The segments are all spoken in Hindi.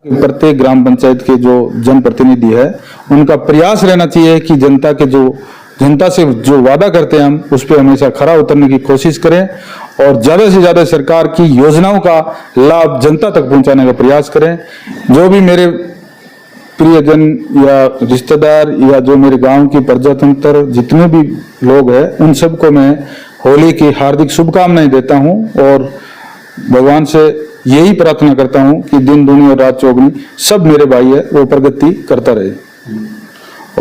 प्रत्येक ग्राम पंचायत के जो जनप्रतिनिधि है उनका प्रयास रहना चाहिए कि जनता से जो वादा करते हैं हम उस पर हमेशा खरा उतरने की कोशिश करें और ज्यादा से ज्यादा सरकार की योजनाओं का लाभ जनता तक पहुंचाने का प्रयास करें। जो भी मेरे प्रियजन या रिश्तेदार या जो मेरे गांव की प्रजातंत्र जितने भी लोग हैं उन सबको मैं होली की हार्दिक शुभकामनाएं देता हूं और भगवान से यही प्रार्थना करता हूं कि दिन दूनी और रात चौगुनी सब मेरे भाई है वो प्रगति करता रहे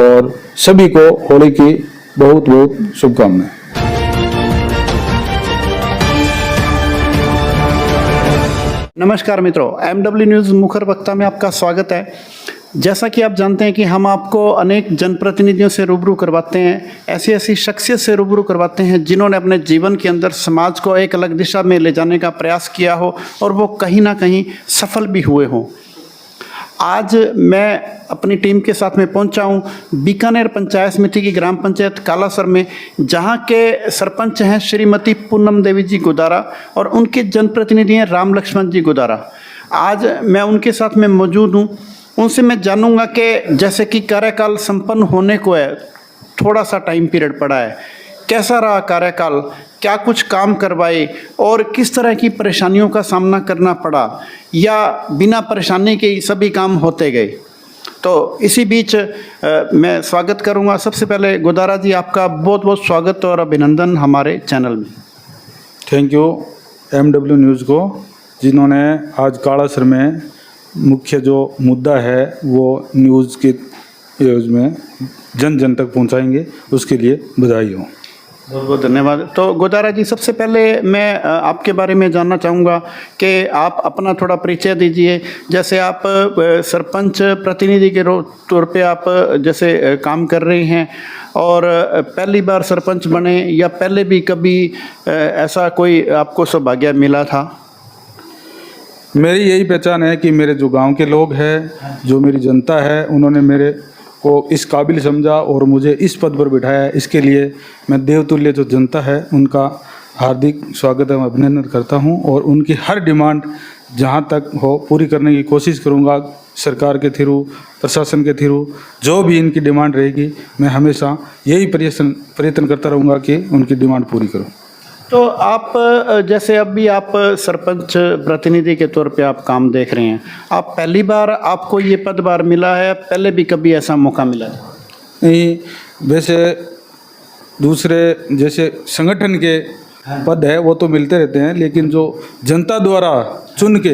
और सभी को होली की बहुत बहुत शुभकामनाएं। नमस्कार मित्रों, MW न्यूज़ मुखर वक्ता में आपका स्वागत है। जैसा कि आप जानते हैं कि हम आपको अनेक जनप्रतिनिधियों से रूबरू करवाते हैं, ऐसी शख्सियत से रूबरू करवाते हैं जिन्होंने अपने जीवन के अंदर समाज को एक अलग दिशा में ले जाने का प्रयास किया हो और वो कहीं ना कहीं सफल भी हुए हों। आज मैं अपनी टीम के साथ में पहुंचा हूं बीकानेर पंचायत समिति की ग्राम पंचायत कालासर में, जहां के सरपंच हैं श्रीमती पूनम देवी जी गुदारा और उनके जनप्रतिनिधि हैं राम लक्ष्मण जी गुदारा। आज मैं उनके साथ में मौजूद हूं, उनसे मैं जानूंगा कि जैसे कि कार्यकाल संपन्न होने को है, थोड़ा सा टाइम पीरियड पड़ा है, कैसा रहा कार्यकाल, क्या कुछ काम करवाए और किस तरह की परेशानियों का सामना करना पड़ा या बिना परेशानी के सभी काम होते गए। तो इसी बीच मैं स्वागत करूंगा। सबसे पहले गुदारा जी, आपका बहुत बहुत स्वागत और अभिनंदन हमारे चैनल में। थैंक यू MW न्यूज़ को, जिन्होंने आज कालासर में मुख्य जो मुद्दा है वो न्यूज़ के न्यूज़ में जन जन तक पहुंचाएंगे, उसके लिए बधाई हो। बहुत बहुत धन्यवाद। तो गुदारा जी, सबसे पहले मैं आपके बारे में जानना चाहूँगा कि आप अपना थोड़ा परिचय दीजिए। जैसे आप सरपंच प्रतिनिधि के तौर पे आप जैसे काम कर रहे हैं और पहली बार सरपंच बने या पहले भी कभी ऐसा कोई आपको सौभाग्य मिला था? मेरी यही पहचान है कि मेरे जो गांव के लोग हैं, जो मेरी जनता है, उन्होंने मेरे को इस काबिल समझा और मुझे इस पद पर बिठाया है। इसके लिए मैं देवतुल्य जो जनता है उनका हार्दिक स्वागत एवं अभिनंदन करता हूं और उनकी हर डिमांड जहां तक हो पूरी करने की कोशिश करूंगा। सरकार के थ्रू, प्रशासन के थ्रू जो भी इनकी डिमांड रहेगी, मैं हमेशा यही प्रयत्न करता रहूँगा कि उनकी डिमांड पूरी करूँ। तो आप जैसे अभी आप सरपंच प्रतिनिधि के तौर पे आप काम देख रहे हैं, आप पहली बार आपको ये पदभार मिला है, पहले भी कभी ऐसा मौका मिला है? नहीं, वैसे दूसरे जैसे संगठन के पद है वो तो मिलते रहते हैं, लेकिन जो जनता द्वारा चुन के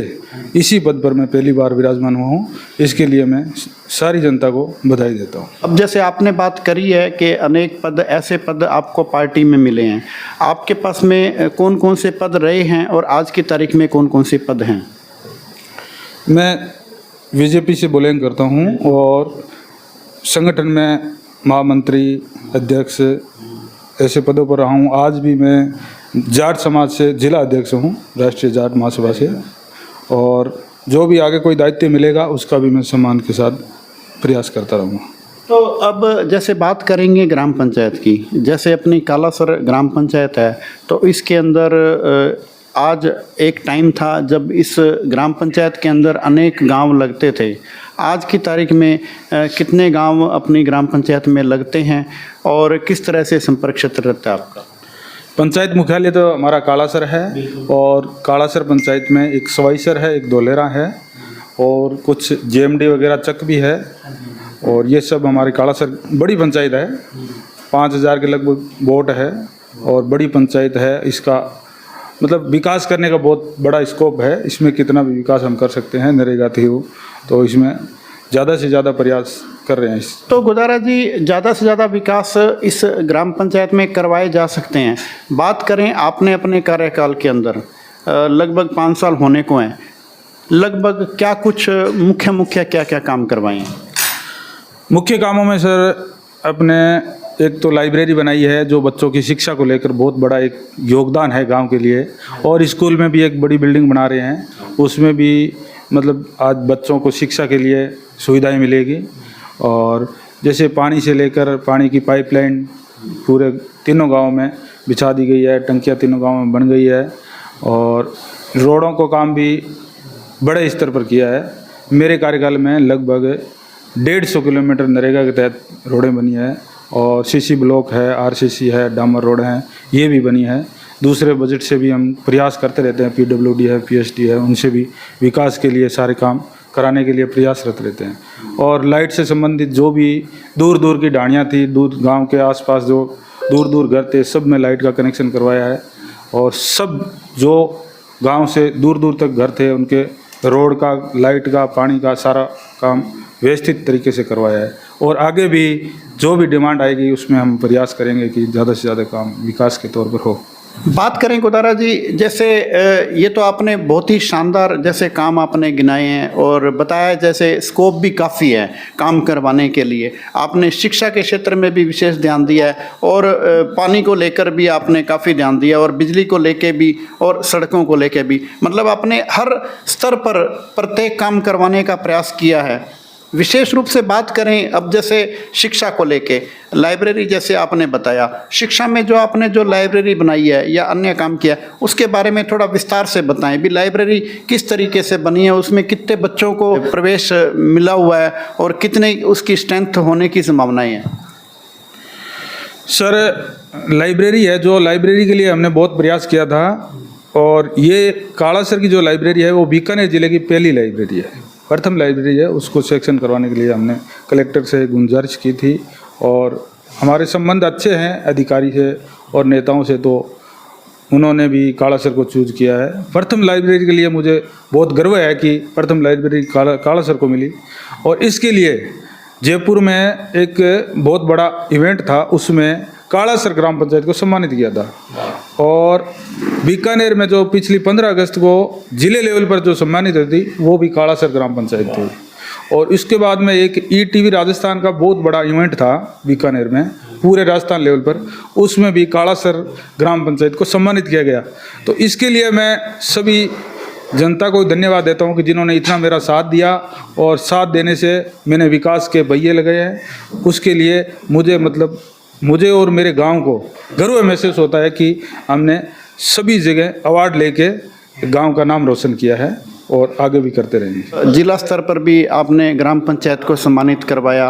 इसी पद पर मैं पहली बार विराजमान हुआ हूँ, इसके लिए मैं सारी जनता को बधाई देता हूँ। अब जैसे आपने बात करी है कि अनेक पद, ऐसे पद आपको पार्टी में मिले हैं, आपके पास में कौन कौन से पद रहे हैं और आज की तारीख में कौन कौन से पद हैं? मैं बीजेपी से बिलोंग करता हूँ और संगठन में महामंत्री, अध्यक्ष ऐसे पदों पर रहा हूँ। आज भी मैं जाट समाज से जिला अध्यक्ष हूँ, राष्ट्रीय जाट महासभा से, और जो भी आगे कोई दायित्व मिलेगा उसका भी मैं सम्मान के साथ प्रयास करता रहूँगा। तो अब जैसे बात करेंगे ग्राम पंचायत की, जैसे अपनी कालासर ग्राम पंचायत है, तो इसके अंदर आज एक टाइम था जब इस ग्राम पंचायत के अंदर अनेक गांव लगते थे। आज की तारीख में कितने गांव अपनी ग्राम पंचायत में लगते हैं और किस तरह से संपर्क क्षेत्र रहता है आपका? पंचायत मुख्यालय तो हमारा कालासर है और कालासर पंचायत में एक सवाईसर है, एक दोलेरा है और कुछ JMD वगैरह चक भी है, और ये सब हमारे कालासर बड़ी पंचायत है। 5000 के लगभग वोट है और बड़ी पंचायत है। इसका मतलब विकास करने का बहुत बड़ा स्कोप है, इसमें कितना भी विकास हम कर सकते हैं नरेगा थ्रू, तो इसमें ज़्यादा से ज़्यादा प्रयास कर रहे हैं। तो गुदारा जी, ज़्यादा से ज़्यादा विकास इस ग्राम पंचायत में करवाए जा सकते हैं। बात करें आपने अपने कार्यकाल के अंदर लगभग 5 साल होने को हैं, लगभग क्या कुछ मुख्य क्या क्या काम करवाए हैं? मुख्य कामों में सर, अपने एक तो लाइब्रेरी बनाई है जो बच्चों की शिक्षा को लेकर बहुत बड़ा एक योगदान है गांव के लिए, और स्कूल में भी एक बड़ी बिल्डिंग बना रहे हैं, उसमें भी मतलब आज बच्चों को शिक्षा के लिए सुविधाएं मिलेगी। और जैसे पानी से लेकर पानी की पाइपलाइन पूरे तीनों गांव में बिछा दी गई है, टंकियां तीनों गांव में बन गई है, और रोडों को काम भी बड़े स्तर पर किया है। मेरे कार्यकाल में लगभग 150 किलोमीटर नरेगा के तहत रोडें बनी है और सीसी ब्लॉक है, आरसीसी है, डामर रोड हैं, ये भी बनी है। दूसरे बजट से भी हम प्रयास करते रहते हैं, पीडब्ल्यूडी है, पीएचडी है, उनसे भी विकास के लिए सारे काम कराने के लिए प्रयासरत रहते हैं। और लाइट से संबंधित जो भी दूर दूर की ढाणियाँ थी, दूर गांव के आसपास जो दूर दूर घर थे, सब में लाइट का कनेक्शन करवाया है। और सब जो गांव से दूर दूर तक घर थे उनके रोड का, लाइट का, पानी का सारा काम व्यवस्थित तरीके से करवाया है। और आगे भी जो भी डिमांड आएगी उसमें हम प्रयास करेंगे कि ज़्यादा से ज़्यादा काम विकास के तौर पर हो। बात करें गोदारा जी, जैसे ये तो आपने बहुत ही शानदार जैसे काम आपने गिनाए हैं और बताया, जैसे स्कोप भी काफ़ी है काम करवाने के लिए। आपने शिक्षा के क्षेत्र में भी विशेष ध्यान दिया है और पानी को लेकर भी आपने काफ़ी ध्यान दिया और बिजली को लेकर भी और सड़कों को लेकर भी, मतलब आपने हर स्तर पर प्रत्येक काम करवाने का प्रयास किया है। विशेष रूप से बात करें अब जैसे शिक्षा को लेके, लाइब्रेरी जैसे आपने बताया, शिक्षा में जो आपने जो लाइब्रेरी बनाई है या अन्य काम किया उसके बारे में थोड़ा विस्तार से बताएं भी। लाइब्रेरी किस तरीके से बनी है, उसमें कितने बच्चों को प्रवेश मिला हुआ है और कितने उसकी स्ट्रेंथ होने की संभावनाएं हैं? सर, लाइब्रेरी है जो लाइब्रेरी के लिए हमने बहुत प्रयास किया था और ये कालासर की जो लाइब्रेरी है वो बीकानेर जिले की पहली लाइब्रेरी है, प्रथम लाइब्रेरी है। उसको सेक्शन करवाने के लिए हमने कलेक्टर से गुंजारिश की थी और हमारे संबंध अच्छे हैं अधिकारी से और नेताओं से, तो उन्होंने भी कालासर को चूज किया है। प्रथम लाइब्रेरी के लिए मुझे बहुत गर्व है कि प्रथम लाइब्रेरी कालासर को मिली। और इसके लिए जयपुर में एक बहुत बड़ा इवेंट था, उसमें कालासर ग्राम पंचायत को सम्मानित किया था। और बीकानेर में जो पिछली 15 अगस्त को जिले लेवल पर जो सम्मानित हुई थी वो भी कालासर ग्राम पंचायत थी। और इसके बाद में एक ईटीवी राजस्थान का बहुत बड़ा इवेंट था बीकानेर में, पूरे राजस्थान लेवल पर, उसमें भी कालासर ग्राम पंचायत को सम्मानित किया गया। तो इसके लिए मैं सभी जनता को धन्यवाद देता हूं कि जिन्होंने इतना मेरा साथ दिया और साथ देने से मैंने विकास के पहिए लगाए हैं। उसके लिए मुझे और मेरे गांव को गर्व महसूस होता है कि हमने सभी जगह अवार्ड लेके गांव का नाम रोशन किया है और आगे भी करते रहेंगे। जिला स्तर पर भी आपने ग्राम पंचायत को सम्मानित करवाया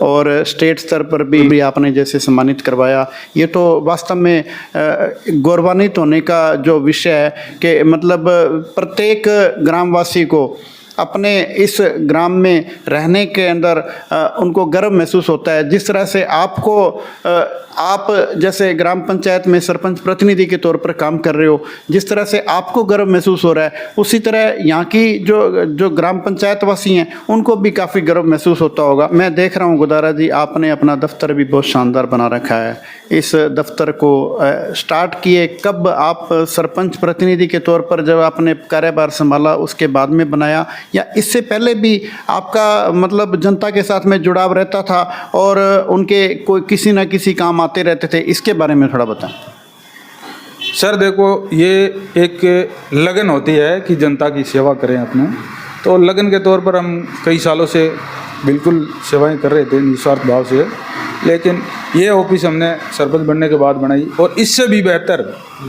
और स्टेट स्तर पर भी आपने जैसे सम्मानित करवाया। ये तो वास्तव में गौरवान्वित होने का जो विषय है कि मतलब प्रत्येक ग्रामवासी को अपने इस ग्राम में रहने के अंदर उनको गर्व महसूस होता है। जिस तरह से आपको आप जैसे ग्राम पंचायत में सरपंच प्रतिनिधि के तौर पर काम कर रहे हो, जिस तरह से आपको गर्व महसूस हो रहा है, उसी तरह यहाँ की जो ग्राम पंचायत वासी हैं उनको भी काफ़ी गर्व महसूस होता होगा। मैं देख रहा हूँ गोदारा जी, आपने अपना दफ्तर भी बहुत शानदार बना रखा है। इस दफ्तर को स्टार्ट किए कब आप सरपंच प्रतिनिधि के तौर पर जब आपने कार्यभार संभाला उसके बाद में बनाया, या इससे पहले भी आपका मतलब जनता के साथ में जुड़ाव रहता था और उनके कोई किसी न किसी काम आते रहते थे? इसके बारे में थोड़ा बताएं। सर देखो, ये एक लगन होती है कि जनता की सेवा करें अपने, तो लगन के तौर पर हम कई सालों से बिल्कुल सेवाएं कर रहे थे निस्वार्थ भाव से। लेकिन ये ऑफिस हमने सरपंच बनने के बाद बनाई और इससे भी बेहतर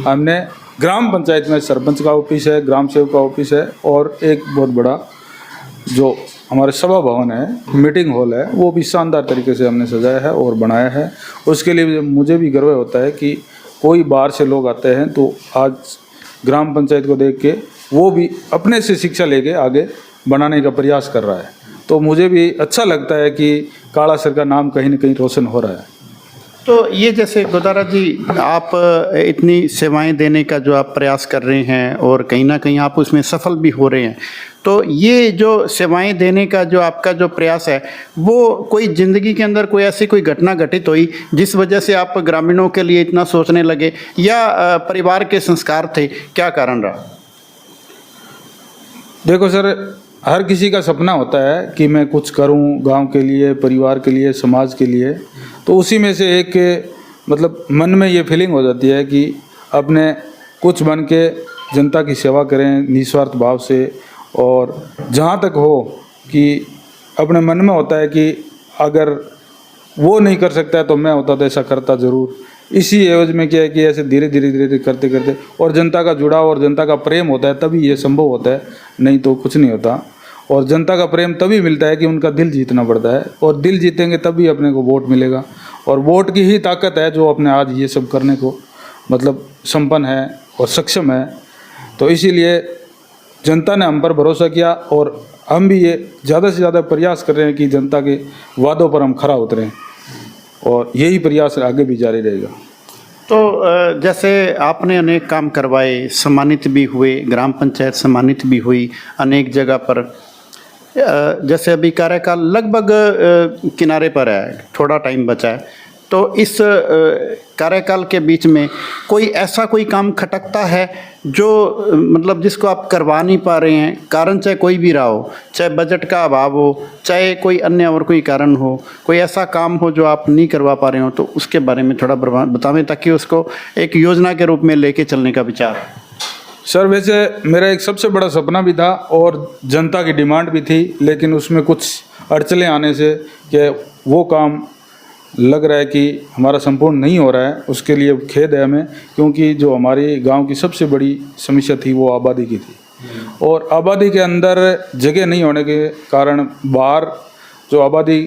हमने ग्राम पंचायत में सरपंच का ऑफिस है, ग्राम सेवक का ऑफिस है और एक बहुत बड़ा जो हमारे सभा भवन है, मीटिंग हॉल है, वो भी शानदार तरीके से हमने सजाया है और बनाया है। उसके लिए मुझे भी गर्व होता है कि कोई बाहर से लोग आते हैं तो आज ग्राम पंचायत को देख के वो भी अपने से शिक्षा लेके आगे बनाने का प्रयास कर रहा है। तो मुझे भी अच्छा लगता है कि कालासर का नाम कहीं न कहीं रोशन हो रहा है। तो ये जैसे गोदारा जी, आप इतनी सेवाएं देने का जो आप प्रयास कर रहे हैं और कहीं ना कहीं आप उसमें सफल भी हो रहे हैं, तो ये जो सेवाएं देने का जो आपका जो प्रयास है, वो कोई ज़िंदगी के अंदर कोई ऐसी कोई घटना घटित हुई जिस वजह से आप ग्रामीणों के लिए इतना सोचने लगे, या परिवार के संस्कार थे, क्या कारण रहा? देखो सर, हर किसी का सपना होता है कि मैं कुछ करूं गांव के लिए, परिवार के लिए, समाज के लिए। तो उसी में से एक मतलब मन में ये फीलिंग हो जाती है कि अपने कुछ बन के जनता की सेवा करें निस्वार्थ भाव से। और जहाँ तक हो कि अपने मन में होता है कि अगर वो नहीं कर सकता है तो मैं होता तो ऐसा करता ज़रूर। इसी एवज में क्या है कि ऐसे धीरे धीरे करते करते और जनता का जुड़ाव और जनता का प्रेम होता है तभी ये संभव होता है, नहीं तो कुछ नहीं होता। और जनता का प्रेम तभी मिलता है कि उनका दिल जीतना पड़ता है, और दिल जीतेंगे तभी अपने को वोट मिलेगा, और वोट की ही ताकत है जो अपने आज ये सब करने को मतलब संपन्न है और सक्षम है। तो इसीलिए जनता ने हम पर भरोसा किया, और हम भी ये ज़्यादा से ज़्यादा प्रयास कर रहे हैं कि जनता के वादों पर हम खरा उतरें, और यही प्रयास आगे भी जारी रहेगा। तो जैसे आपने अनेक काम करवाए, सम्मानित भी हुए, ग्राम पंचायत सम्मानित भी हुई अनेक जगह पर। जैसे अभी कार्यकाल लगभग किनारे पर है, थोड़ा टाइम बचा है, तो इस कार्यकाल के बीच में कोई ऐसा कोई काम खटकता है जो मतलब जिसको आप करवा नहीं पा रहे हैं, कारण चाहे कोई भी रहा हो, चाहे बजट का अभाव हो, चाहे कोई अन्य और कोई कारण हो, कोई ऐसा काम हो जो आप नहीं करवा पा रहे हो, तो उसके बारे में थोड़ा बतावें ताकि उसको एक योजना के रूप में लेके चलने का विचार। सर वैसे मेरा एक सबसे बड़ा सपना भी था और जनता की डिमांड भी थी, लेकिन उसमें कुछ अड़चनें आने से कि वो काम लग रहा है कि हमारा संपूर्ण नहीं हो रहा है। उसके लिए खेद है हमें, क्योंकि जो हमारी गांव की सबसे बड़ी समस्या थी वो आबादी की थी, और आबादी के अंदर जगह नहीं होने के कारण बाहर जो आबादी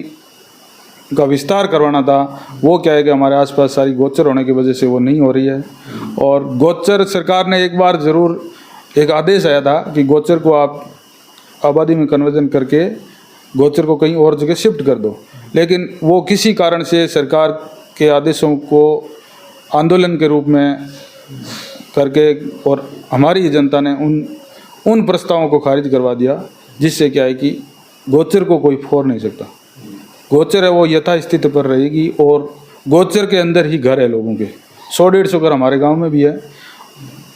का विस्तार करवाना था वो क्या है कि हमारे आसपास सारी गोचर होने की वजह से वो नहीं हो रही है। और गोचर सरकार ने एक बार ज़रूर एक आदेश आया था कि गोचर को आप आबादी में कन्वर्जन करके गोचर को कहीं और जगह शिफ्ट कर दो, लेकिन वो किसी कारण से सरकार के आदेशों को आंदोलन के रूप में करके और हमारी जनता ने उन प्रस्तावों को खारिज करवा दिया, जिससे क्या है कि गोचर को कोई फोड़ नहीं सकता। गोचर है वो यथास्थिति पर रहेगी, और गोचर के अंदर ही घर है लोगों के, 100-150 घर हमारे गांव में भी है।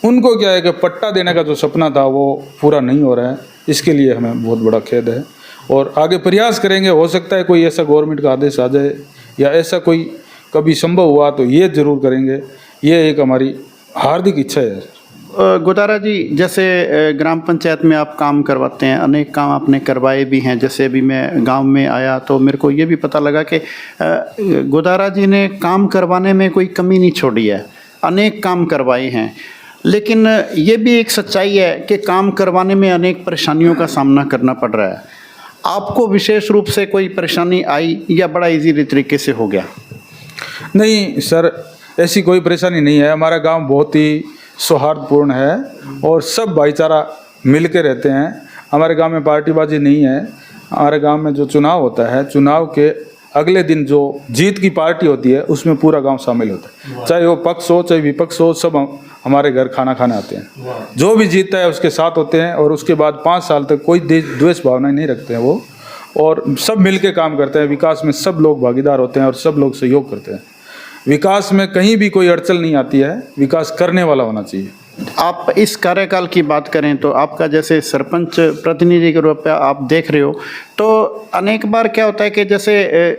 उनको क्या है कि पट्टा देने का जो सपना था वो पूरा नहीं हो रहा है, इसके लिए हमें बहुत बड़ा खेद है, और आगे प्रयास करेंगे। हो सकता है कोई ऐसा गवर्नमेंट का आदेश आ जाए या ऐसा कोई कभी संभव हुआ तो ये ज़रूर करेंगे, ये एक हमारी हार्दिक इच्छा है। गोदारा जी, जैसे ग्राम पंचायत में आप काम करवाते हैं, अनेक काम आपने करवाए भी हैं। जैसे अभी मैं गांव में आया तो मेरे को ये भी पता लगा कि गोदारा जी ने काम करवाने में कोई कमी नहीं छोड़ी है, अनेक काम करवाए हैं। लेकिन ये भी एक सच्चाई है कि काम करवाने में अनेक परेशानियों का सामना करना पड़ रहा है। आपको विशेष रूप से कोई परेशानी आई या बड़ा इजी तरीके से हो गया? नहीं सर, ऐसी कोई परेशानी नहीं है। हमारा गांव बहुत ही सौहार्दपूर्ण है और सब भाईचारा मिल के रहते हैं। हमारे गांव में पार्टीबाजी नहीं है। हमारे गांव में जो चुनाव होता है, चुनाव के अगले दिन जो जीत की पार्टी होती है उसमें पूरा गांव शामिल होता है, चाहे वो पक्ष हो चाहे विपक्ष हो, सब हमारे घर खाना खाने आते हैं। जो भी जीतता है उसके साथ होते हैं, और उसके बाद 5 साल तक कोई द्वेष भावना नहीं रखते हैं वो, और सब मिल के काम करते हैं। विकास में सब लोग भागीदार होते हैं और सब लोग सहयोग करते हैं। विकास में कहीं भी कोई अड़चन नहीं आती है, विकास करने वाला होना चाहिए। आप इस कार्यकाल की बात करें तो आपका जैसे सरपंच प्रतिनिधि के रूप में आप देख रहे हो, तो अनेक बार क्या होता है कि जैसे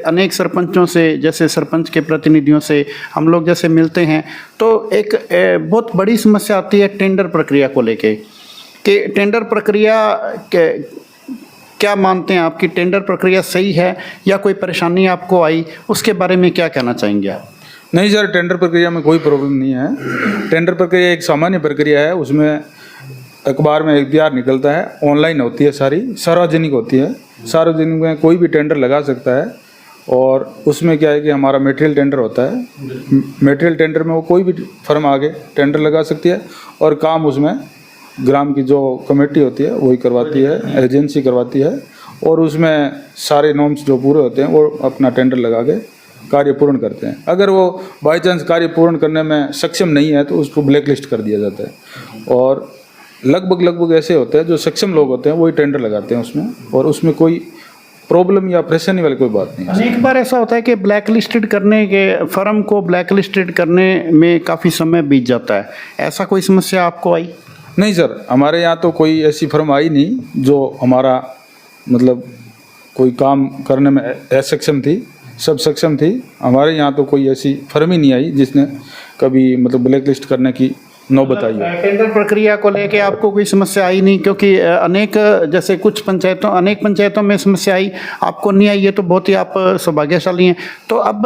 अनेक सरपंचों से, जैसे सरपंच के प्रतिनिधियों से हम लोग जैसे मिलते हैं तो एक बहुत बड़ी समस्या आती है टेंडर प्रक्रिया को लेके, कि टेंडर प्रक्रिया के क्या मानते हैं आपकी टेंडर प्रक्रिया सही है या कोई परेशानी आपको आई, उसके बारे में क्या कहना चाहेंगे आप? नहीं सर, टेंडर प्रक्रिया में कोई प्रॉब्लम नहीं है। टेंडर प्रक्रिया एक सामान्य प्रक्रिया है, उसमें अखबार में इख्तियार निकलता है, ऑनलाइन होती है, सारी सार्वजनिक होती है। सार्वजनिक में कोई भी टेंडर लगा सकता है, और उसमें क्या है कि हमारा मटेरियल टेंडर होता है। मटेरियल टेंडर में वो कोई भी फर्म आगे टेंडर लगा सकती है, और काम उसमें ग्राम की जो कमेटी होती है वही करवाती है, एजेंसी करवाती है, और उसमें सारे नॉर्म्स जो पूरे होते हैं वो अपना टेंडर लगा के कार्य पूर्ण करते हैं। अगर वो बाई चांस कार्य पूर्ण करने में सक्षम नहीं है तो उसको ब्लैक लिस्ट कर दिया जाता है, और लगभग ऐसे होते हैं जो सक्षम लोग होते हैं वही टेंडर लगाते हैं उसमें, और उसमें कोई प्रॉब्लम या परेशानी वाली कोई बात नहीं है। अनेक बार ऐसा होता है कि ब्लैक लिस्टेड करने के फर्म को ब्लैक लिस्टेड करने में काफ़ी समय बीत जाता है, ऐसा कोई समस्या आपको आई? नहीं सर, हमारे यहाँ तो कोई ऐसी फर्म आई नहीं जो हमारा मतलब कोई काम करने में असक्षम थी, सब सक्षम थी। हमारे यहाँ तो कोई ऐसी फर्म ही नहीं आई जिसने कभी मतलब ब्लैक लिस्ट करने की नौबत आई है। टेंडर प्रक्रिया को लेके आपको कोई समस्या आई नहीं? क्योंकि अनेक जैसे कुछ पंचायतों, अनेक पंचायतों में समस्या आई, आपको नहीं आई, ये तो बहुत ही आप सौभाग्यशाली हैं। तो अब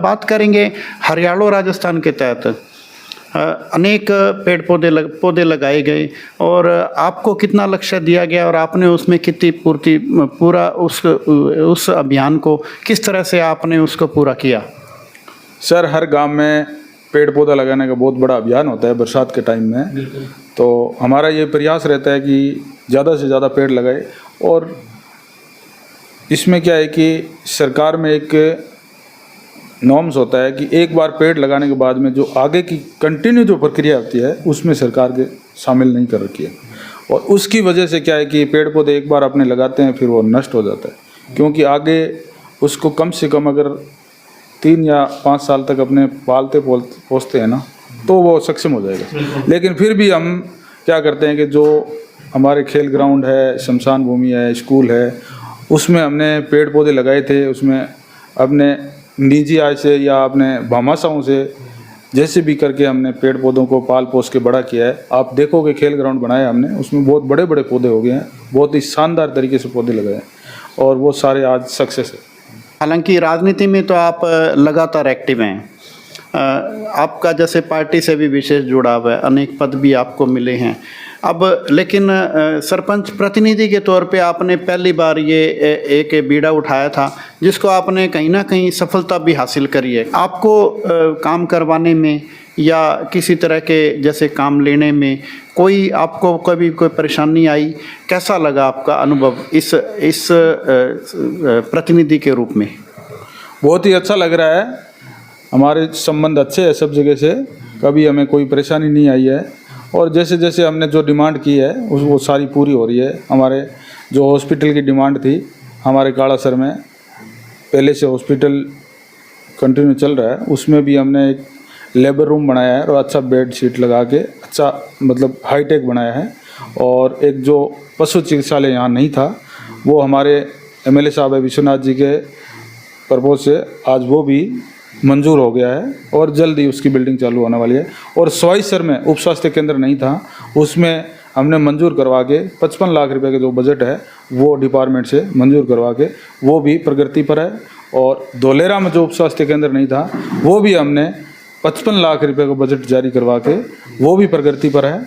बात करेंगे हरियाणा राजस्थान के तहत अनेक पौधे लगाए गए और आपको कितना लक्ष्य दिया गया और आपने उसमें कितनी पूरा उस अभियान को किस तरह से आपने उसको पूरा किया? सर, हर गांव में पेड़ पौधा लगाने का बहुत बड़ा अभियान होता है बरसात के टाइम में। तो हमारा ये प्रयास रहता है कि ज़्यादा से ज़्यादा पेड़ लगाए। और इसमें क्या है कि सरकार में एक नॉर्म्स होता है कि एक बार पेड़ लगाने के बाद में जो आगे की कंटिन्यू जो प्रक्रिया होती है उसमें सरकार के शामिल नहीं कर रखी है। और उसकी वजह से क्या है कि पेड़ पौधे एक बार अपने लगाते हैं फिर वो नष्ट हो जाता है, क्योंकि आगे उसको कम से कम अगर 3 या 5 साल तक अपने पालते पोसते हैं ना तो वो सक्षम हो जाएगा। लेकिन फिर भी हम क्या करते हैं कि जो हमारे खेल ग्राउंड है, शमशान भूमि है, स्कूल है, उसमें हमने पेड़ पौधे लगाए थे। उसमें अपने निजी आय से या अपने भामाशाहों से जैसे भी करके हमने पेड़ पौधों को पाल पोस के बड़ा किया है। आप देखोगे खेल ग्राउंड बनाया हमने, उसमें बहुत बड़े बड़े पौधे हो गए हैं, बहुत ही शानदार तरीके से पौधे लगाए हैं और वो सारे आज सक्सेस है। हालांकि राजनीति में तो आप लगातार एक्टिव हैं, आपका जैसे पार्टी से भी विशेष जुड़ाव है, अनेक पद भी आपको मिले हैं। अब लेकिन सरपंच प्रतिनिधि के तौर पे आपने पहली बार ये एक बीड़ा उठाया था जिसको आपने कहीं ना कहीं सफलता भी हासिल करी है। आपको काम करवाने में या किसी तरह के जैसे काम लेने में आपको कभी कोई परेशानी आई? कैसा लगा आपका अनुभव इस प्रतिनिधि के रूप में? बहुत ही अच्छा लग रहा है। हमारे संबंध अच्छे हैं सब जगह से, कभी हमें कोई परेशानी नहीं आई है। और जैसे जैसे हमने जो डिमांड की है वो सारी पूरी हो रही है। हमारे जो हॉस्पिटल की डिमांड थी हमारे काड़ासर में, पहले से हॉस्पिटल कंटिन्यू चल रहा है, उसमें भी हमने एक लेबर रूम बनाया है और अच्छा बेड शीट लगा के अच्छा मतलब हाईटेक बनाया है। और एक जो पशु चिकित्सालय यहाँ नहीं था वो हमारे एमएलए साहब है विश्वनाथ जी के प्रपोज से आज वो भी मंजूर हो गया है और जल्द ही उसकी बिल्डिंग चालू होने वाली है। और सवाईसर में उप स्वास्थ्य केंद्र नहीं था, उसमें हमने मंजूर करवा के 55 लाख रुपए का जो बजट है वो डिपार्टमेंट से मंजूर करवा के वो भी प्रगति पर है। और धोलेरा में जो उप स्वास्थ्य केंद्र नहीं था वो भी हमने 55 लाख रुपए का बजट जारी करवा के वो भी प्रगति पर है।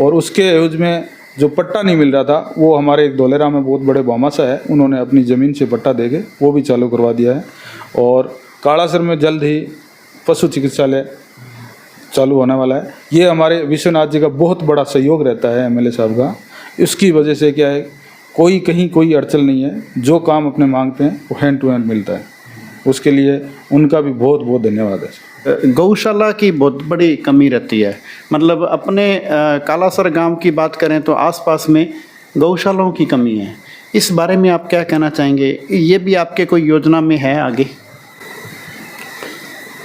और उसके एवज में जो पट्टा नहीं मिल रहा था वो हमारे एक धोलेरा में बहुत बड़े भामाशाह है, उन्होंने अपनी ज़मीन से पट्टा दे के वो भी चालू करवा दिया है। और काड़ासर में जल्द ही पशु चिकित्सालय चालू होने वाला है। ये हमारे विश्वनाथ जी का बहुत बड़ा सहयोग रहता है एमएलए साहब का। इसकी वजह से क्या है कहीं कोई अड़चन नहीं है, जो काम अपने मांगते हैं वो हैंड टू हैंड मिलता है। उसके लिए उनका भी बहुत बहुत धन्यवाद है। गौशाला की बहुत बड़ी कमी रहती है, मतलब अपने कालासर गांव की बात करें तो आसपास में गौशालाओं की कमी है। इस बारे में आप क्या कहना चाहेंगे? ये भी आपके कोई योजना में है आगे?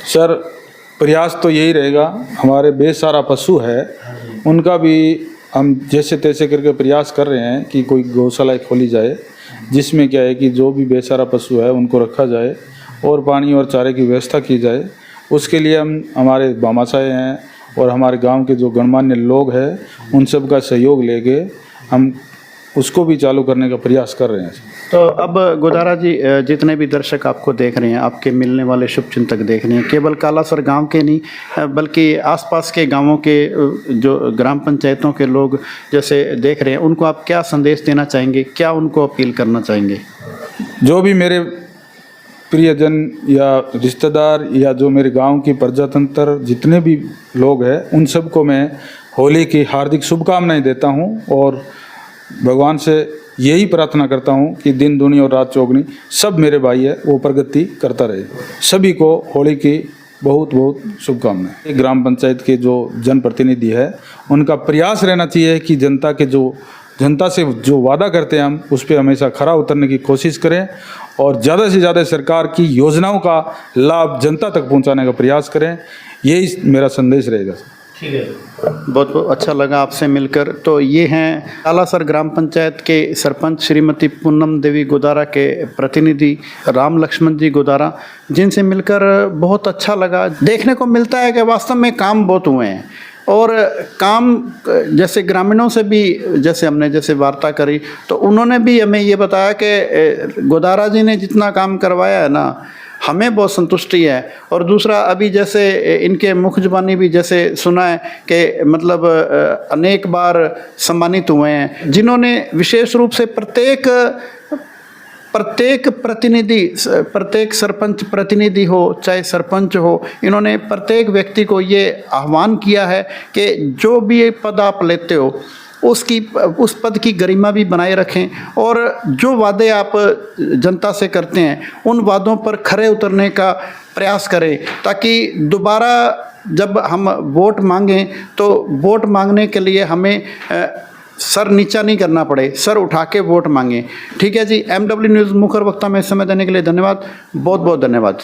सर, प्रयास तो यही रहेगा। हमारे बेसहारा पशु है उनका भी हम जैसे तैसे करके प्रयास कर रहे हैं कि कोई गौशाला खोली जाए जिसमें क्या है कि जो भी बेसहारा पशु है उनको रखा जाए और पानी और चारे की व्यवस्था की जाए। उसके लिए हम हमारे भामाशाह हैं और हमारे गांव के जो गणमान्य लोग हैं उन सब का सहयोग लेके हम उसको भी चालू करने का प्रयास कर रहे हैं। तो अब गोदारा जी, जितने भी दर्शक आपको देख रहे हैं, आपके मिलने वाले शुभचिंतक देख रहे हैं, केवल कालासर गांव के नहीं बल्कि आसपास के गांवों के जो ग्राम पंचायतों के लोग जैसे देख रहे हैं, उनको आप क्या संदेश देना चाहेंगे? क्या उनको अपील करना चाहेंगे? जो भी मेरे प्रियजन या रिश्तेदार या जो मेरे गांव की प्रजातंत्र जितने भी लोग हैं उन सबको मैं होली की हार्दिक शुभकामनाएं देता हूं और भगवान से यही प्रार्थना करता हूं कि दिन दुनी और रात चौगनी सब मेरे भाई है वो प्रगति करता रहे। सभी को होली की बहुत बहुत शुभकामनाएं। ग्राम पंचायत के जो जनप्रतिनिधि है उनका प्रयास रहना चाहिए कि जनता से जो वादा करते हैं हम उस पर हमेशा खरा उतरने की कोशिश करें और ज़्यादा से ज़्यादा सरकार की योजनाओं का लाभ जनता तक पहुंचाने का प्रयास करें। यही मेरा संदेश रहेगा। ठीक है, बहुत बहुत अच्छा लगा आपसे मिलकर। तो ये हैं कालासर ग्राम पंचायत के सरपंच श्रीमती पूनम देवी गोदारा के प्रतिनिधि राम लक्ष्मण जी गोदारा, जिनसे मिलकर बहुत अच्छा लगा। देखने को मिलता है कि वास्तव में काम बहुत हुए हैं और काम जैसे ग्रामीणों से भी जैसे हमने वार्ता करी तो उन्होंने भी हमें ये बताया कि गोदारा जी ने जितना काम करवाया है ना हमें बहुत संतुष्टि है। और दूसरा, अभी जैसे इनके मुख जुबानी भी जैसे सुना है कि मतलब अनेक बार सम्मानित हुए हैं, जिन्होंने विशेष रूप से प्रत्येक प्रतिनिधि, प्रत्येक सरपंच प्रतिनिधि हो चाहे सरपंच हो, इन्होंने प्रत्येक व्यक्ति को ये आह्वान किया है कि जो भी ये पद आप लेते हो उस पद की गरिमा भी बनाए रखें, और जो वादे आप जनता से करते हैं उन वादों पर खरे उतरने का प्रयास करें, ताकि दोबारा जब हम वोट मांगें तो वोट मांगने के लिए हमें सर नीचा नहीं करना पड़े, सर उठा के वोट मांगें। ठीक है जी। MW न्यूज़ मुखर वक्ता में समय देने के लिए धन्यवाद, बहुत बहुत धन्यवाद।